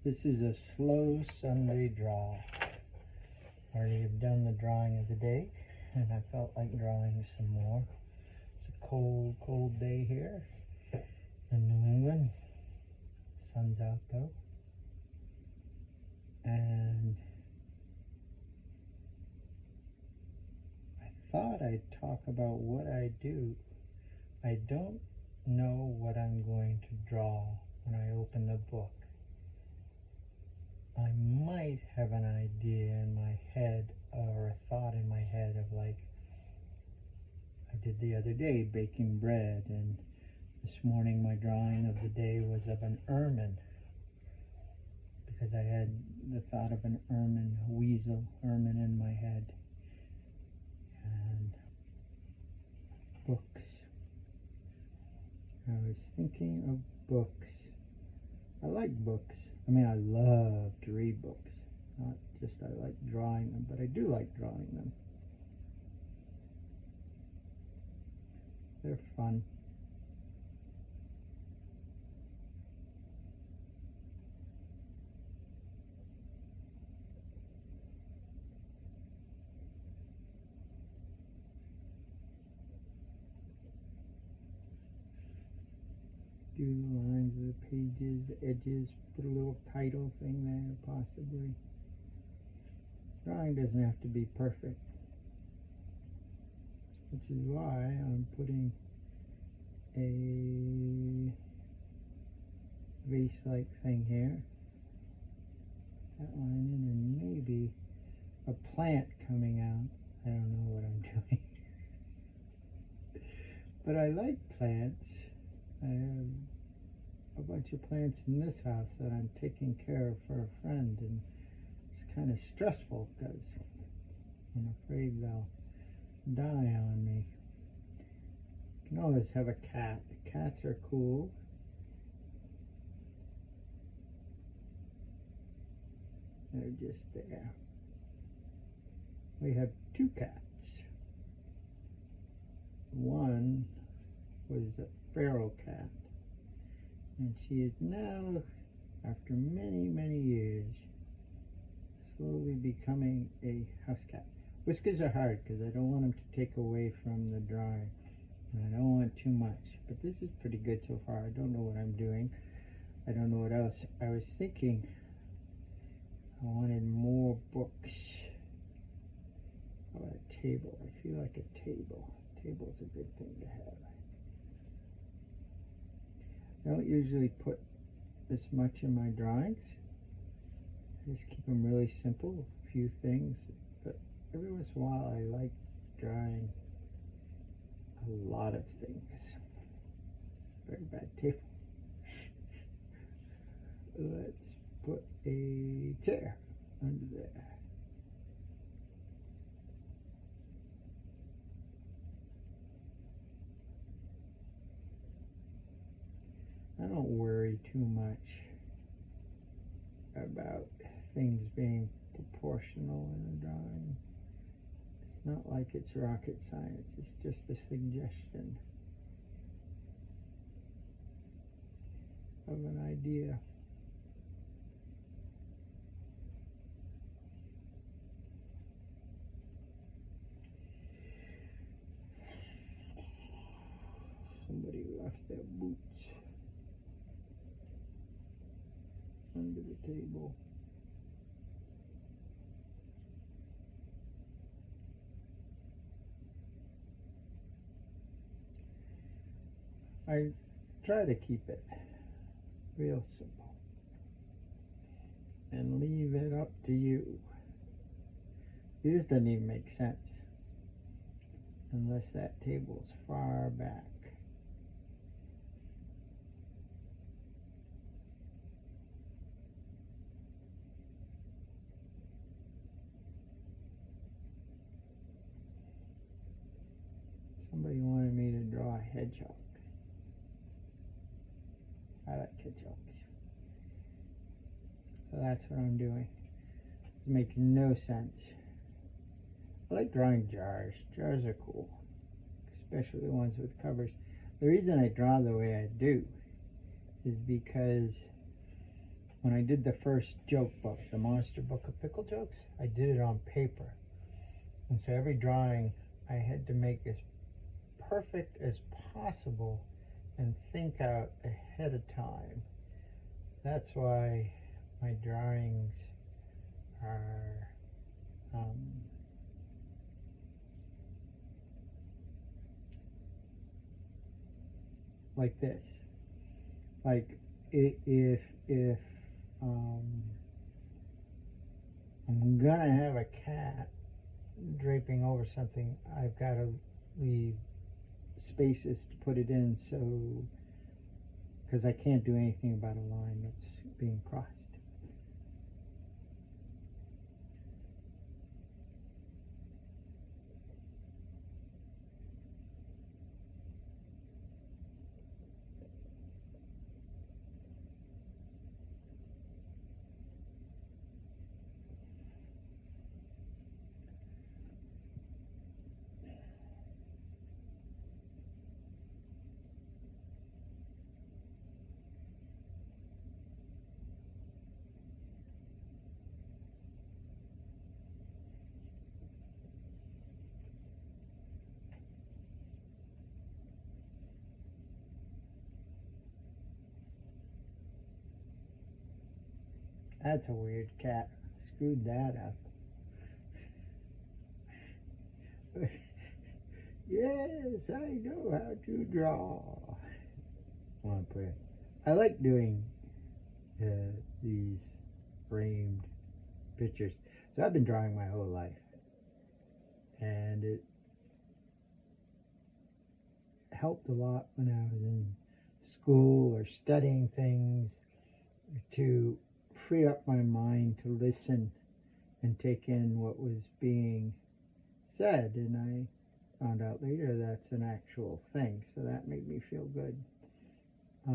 This is a slow Sunday draw. Already have done the drawing of the day, and I felt like drawing some more. It's a cold, cold day here in New England. Sun's out though. And I thought I'd talk about what I do. I don't know what I'm going to draw when I open the book. I might have an idea in my head, or a thought in my head of, like I did the other day, baking bread, and this morning my drawing of the day was of an ermine, because I had the thought of an ermine, a weasel ermine in my head. And books. I was thinking of books. I like books. I mean, I love to read books. Not just I like drawing them, but I do like drawing them. They're fun. Do the lines of the pages, the edges, put a little title thing there, possibly. Drawing doesn't have to be perfect, which is why I'm putting a vase-like thing here. That line in, and maybe a plant coming out. I don't know what I'm doing. But I like plants. I have a bunch of plants in this house that I'm taking care of for a friend, and it's kind of stressful because I'm afraid they'll die on me. You can always have a cat. Cats are cool. They're just there. We have two cats. One was a feral cat, and she is now, after many, many years, slowly becoming a house cat. Whiskers are hard because I don't want them to take away from the drawing, and I don't want too much, but this is pretty good so far. I don't know what I'm doing. I don't know what else. I was thinking I wanted more books. How about a table? I feel like a table. A table's a good thing to have. I don't usually put this much in my drawings. I just keep them really simple, a few things, but every once in a while I like drawing a lot of things. Very bad table. Let's put a chair under there. I don't worry too much about things being proportional in a drawing. It's not like it's rocket science, it's just a suggestion of an idea. Somebody left their boots under the table. I try to keep it real simple and leave it up to you. This doesn't even make sense unless that table's far back. Somebody wanted me to draw a hedgehog. I like hedgehogs. So that's what I'm doing. It makes no sense. I like drawing jars. Jars are cool, especially the ones with covers. The reason I draw the way I do is because when I did the first joke book, the Monster Book of Pickle Jokes, I did it on paper. And so every drawing I had to make as perfect as possible and think out ahead of time. That's why my drawings are like this. Like if I'm gonna have a cat draping over something, I've got to leave spaces to put it in, so because I can't do anything about a line that's being crossed. That's a weird cat. Screwed that up. Yes, I know how to draw. I want to put it. I like doing these framed pictures. So I've been drawing my whole life, and it helped a lot when I was in school or studying things to free up my mind to listen and take in what was being said. And I found out later that's an actual thing, so that made me feel good. I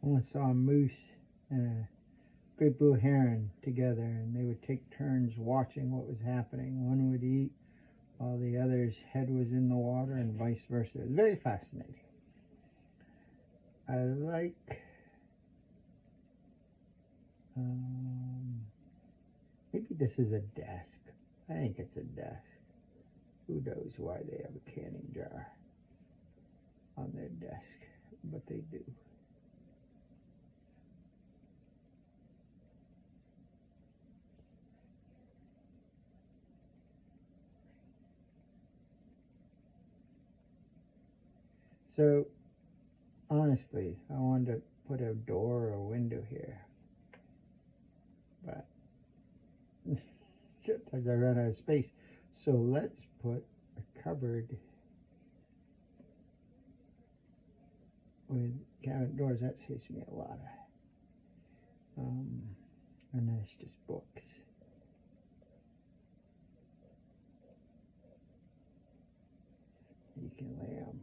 once saw a moose and a great blue heron together, and they would take turns watching what was happening. One would eat while the other's head was in the water, and vice versa. It was very fascinating. I like maybe this is a desk. I think it's a desk. Who knows why they have a canning jar on their desk, but they do. So honestly, I wanted to put a door or a window here, but sometimes I run out of space. So let's put a cupboard with cabinet doors. That saves me a lot of, and then it's just books. You can lay them.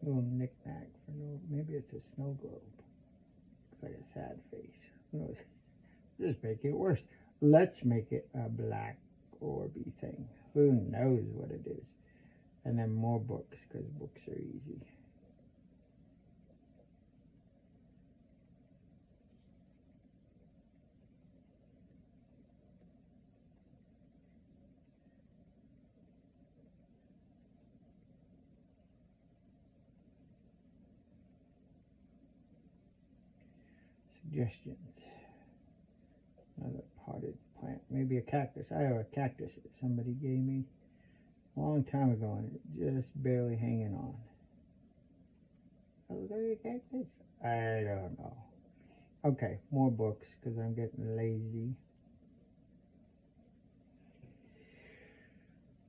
Little knick-knack for no, maybe it's a snow globe. Looks like a sad face. Who knows? Just make it worse. Let's make it a black orby thing. Who knows what it is? And then more books, because books are easy. Suggestions. Another potted plant. Maybe a cactus. I have a cactus that somebody gave me a long time ago, and it's just barely hanging on. Oh, look at a cactus? I don't know. Okay, more books because I'm getting lazy.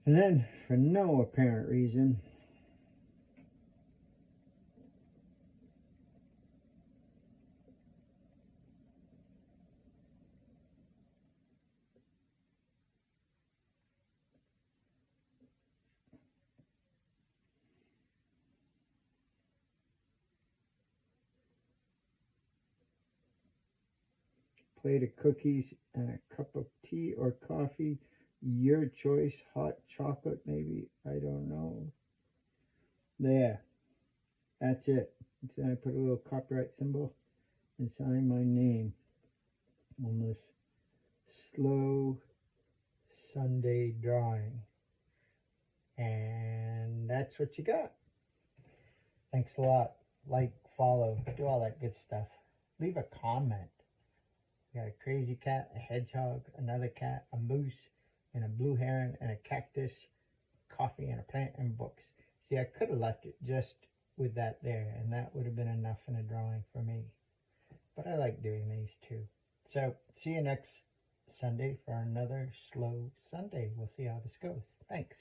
And then, for no apparent reason, plate of cookies and a cup of tea or coffee. Your choice. Hot chocolate, maybe. I don't know. There. That's it. So I put a little copyright symbol and sign my name on this slow Sunday drawing. And that's what you got. Thanks a lot. Like, follow, do all that good stuff. Leave a comment. We got a crazy cat, a hedgehog, another cat, a moose, and a blue heron, and a cactus, coffee, and a plant, and books. See, I could have left it just with that there, and that would have been enough in a drawing for me. But I like doing these too. So, see you next Sunday for another slow Sunday. We'll see how this goes. Thanks.